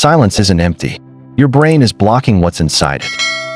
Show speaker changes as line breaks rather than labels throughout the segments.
Silence isn't empty. Your brain is blocking what's inside it.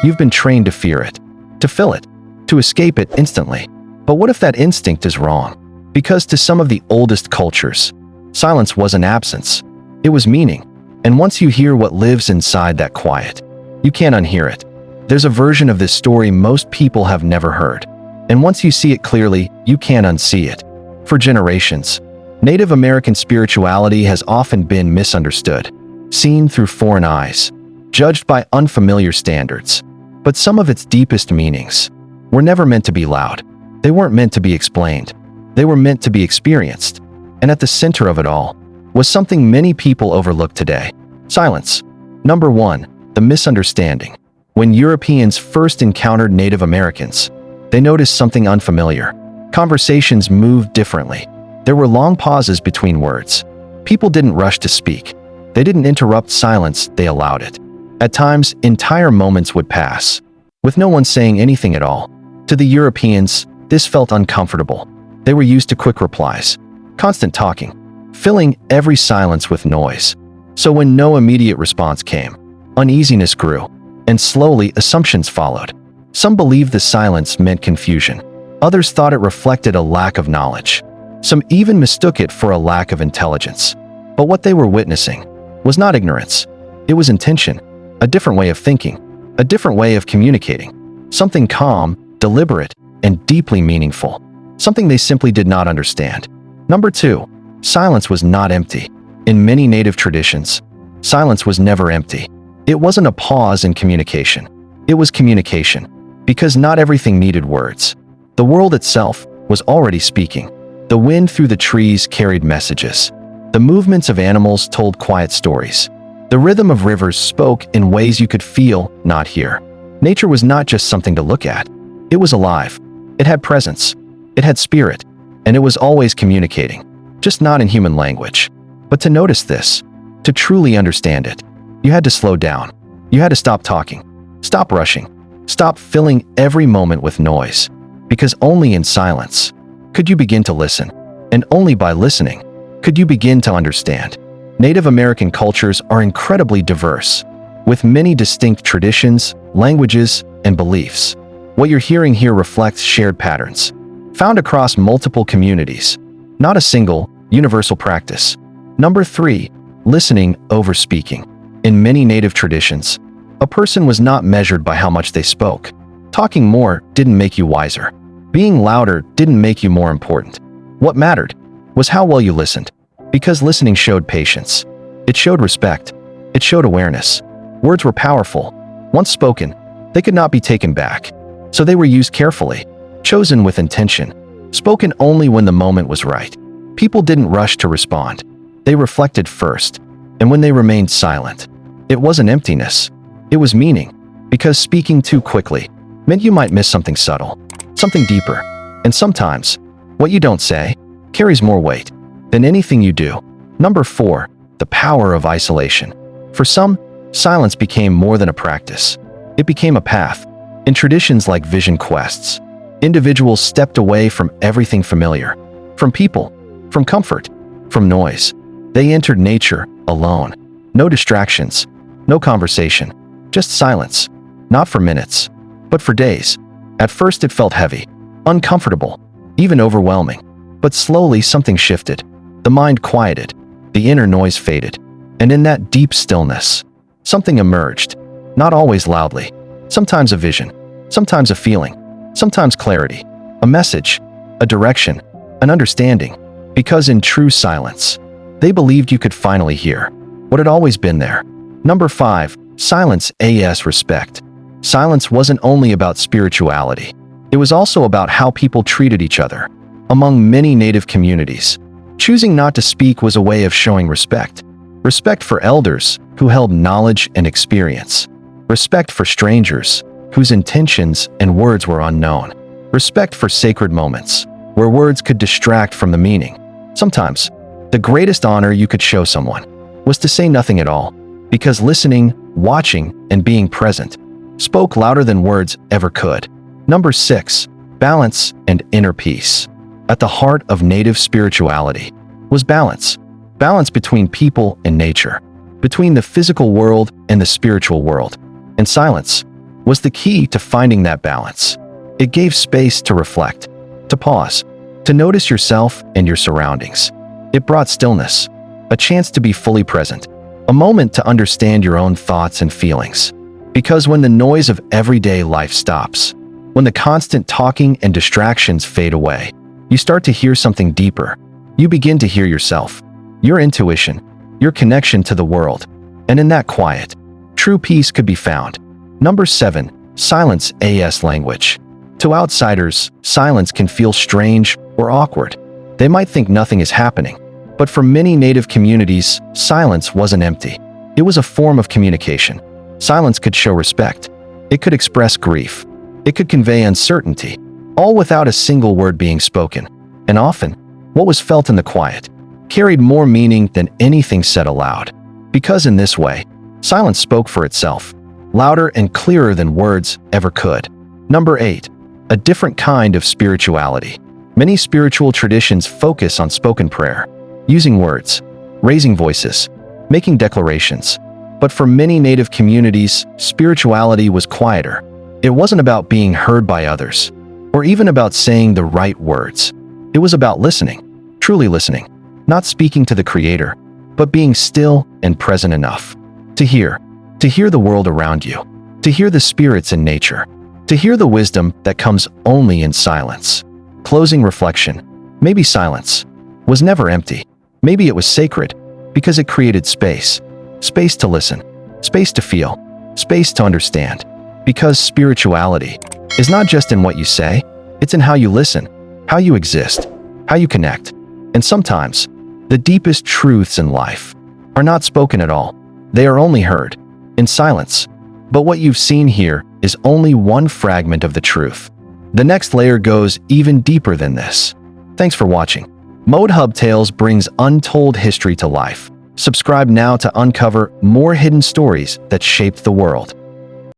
You've been trained to fear it, to fill it, to escape it instantly. But what if that instinct is wrong? Because to some of the oldest cultures, silence wasn't absence. It was meaning. And once you hear what lives inside that quiet, you can't unhear it. There's a version of this story most people have never heard. And once you see it clearly, you can't unsee it. For generations, Native American spirituality has often been misunderstood, seen through foreign eyes, judged by unfamiliar standards. But some of its deepest meanings were never meant to be loud. They weren't meant to be explained. They were meant to be experienced. And at the center of it all was something many people overlook today: silence. Number 1, the misunderstanding. When Europeans first encountered Native Americans, they noticed something unfamiliar. Conversations moved differently. There were long pauses between words. People didn't rush to speak. They didn't interrupt silence, they allowed it. At times, entire moments would pass, with no one saying anything at all. To the Europeans, this felt uncomfortable. They were used to quick replies, constant talking, filling every silence with noise. So when no immediate response came, uneasiness grew, and slowly assumptions followed. Some believed the silence meant confusion. Others thought it reflected a lack of knowledge. Some even mistook it for a lack of intelligence. But what they were witnessing was not ignorance. It was intention, a different way of thinking, a different way of communicating, something calm, deliberate, and deeply meaningful, something they simply did not understand. Number 2, silence was not empty. In many Native traditions, silence was never empty. It wasn't a pause in communication. It was communication, because not everything needed words. The world itself was already speaking. The wind through the trees carried messages. The movements of animals told quiet stories. The rhythm of rivers spoke in ways you could feel, not hear. Nature was not just something to look at. It was alive. It had presence. It had spirit. And it was always communicating, just not in human language. But to notice this, to truly understand it, you had to slow down. You had to stop talking, stop rushing, stop filling every moment with noise. Because only in silence could you begin to listen. And only by listening could you begin to understand. Native American cultures are incredibly diverse, with many distinct traditions, languages, and beliefs. What you're hearing here reflects shared patterns, found across multiple communities, not a single, universal practice. Number 3, listening over speaking. In many Native traditions, a person was not measured by how much they spoke. Talking more didn't make you wiser. Being louder didn't make you more important. What mattered was how well you listened. Because listening showed patience. It showed respect. It showed awareness. Words were powerful. Once spoken, they could not be taken back. So they were used carefully, chosen with intention, spoken only when the moment was right. People didn't rush to respond. They reflected first. And when they remained silent, it wasn't emptiness. It was meaning. Because speaking too quickly meant you might miss something subtle, something deeper. And sometimes, what you don't say carries more weight than anything you do. Number 4, the power of isolation. For some, silence became more than a practice. It became a path. In traditions like vision quests, individuals stepped away from everything familiar, from people, from comfort, from noise. They entered nature alone. No distractions, no conversation, just silence. Not for minutes, but for days. At first it felt heavy, uncomfortable, even overwhelming. But slowly something shifted. The mind quieted, the inner noise faded, and in that deep stillness, something emerged, not always loudly. Sometimes a vision, sometimes a feeling, sometimes clarity, a message, a direction, an understanding. Because in true silence, they believed you could finally hear what had always been there. Number 5, silence as respect. Silence wasn't only about spirituality. It was also about how people treated each other. Among many Native communities, choosing not to speak was a way of showing respect. Respect for elders who held knowledge and experience. Respect for strangers whose intentions and words were unknown. Respect for sacred moments where words could distract from the meaning. Sometimes, the greatest honor you could show someone was to say nothing at all, because listening, watching, and being present spoke louder than words ever could. Number 6, balance and inner peace. At the heart of Native spirituality was balance. Balance between people and nature. between the physical world and the spiritual world, and silence was the key to finding that balance. It gave space to reflect, to pause, to notice yourself and your surroundings. It brought stillness, a chance to be fully present, a moment to understand your own thoughts and feelings. Because when the noise of everyday life stops, when the constant talking and distractions fade away, you start to hear something deeper. You begin to hear yourself, your intuition, your connection to the world, and in that quiet, true peace could be found. Number 7. Silence as language. To outsiders, silence can feel strange or awkward. They might think nothing is happening. But for many Native communities, silence wasn't empty. It was a form of communication. Silence could show respect. It could express grief. It could convey uncertainty, all without a single word being spoken. And often, what was felt in the quiet carried more meaning than anything said aloud. Because in this way, silence spoke for itself, louder and clearer than words ever could. Number 8. A different kind of spirituality. Many spiritual traditions focus on spoken prayer, using words, raising voices, making declarations. But for many Native communities, spirituality was quieter. It wasn't about being heard by others, or even about saying the right words. It was about listening, truly listening, not speaking to the Creator, but being still and present enough to hear the world around you, to hear the spirits in nature, to hear the wisdom that comes only in silence. Closing reflection. Maybe silence was never empty. Maybe it was sacred because it created space. Space to listen, space to feel, space to understand. Because spirituality is not just in what you say, it's in how you listen, how you exist, how you connect. And sometimes, the deepest truths in life are not spoken at all. They are only heard in silence. But what you've seen here is only one fragment of the truth. The next layer goes even deeper than this. Thanks for watching. ModeHub Tales brings untold history to life. Subscribe now to uncover more hidden stories that shaped the world.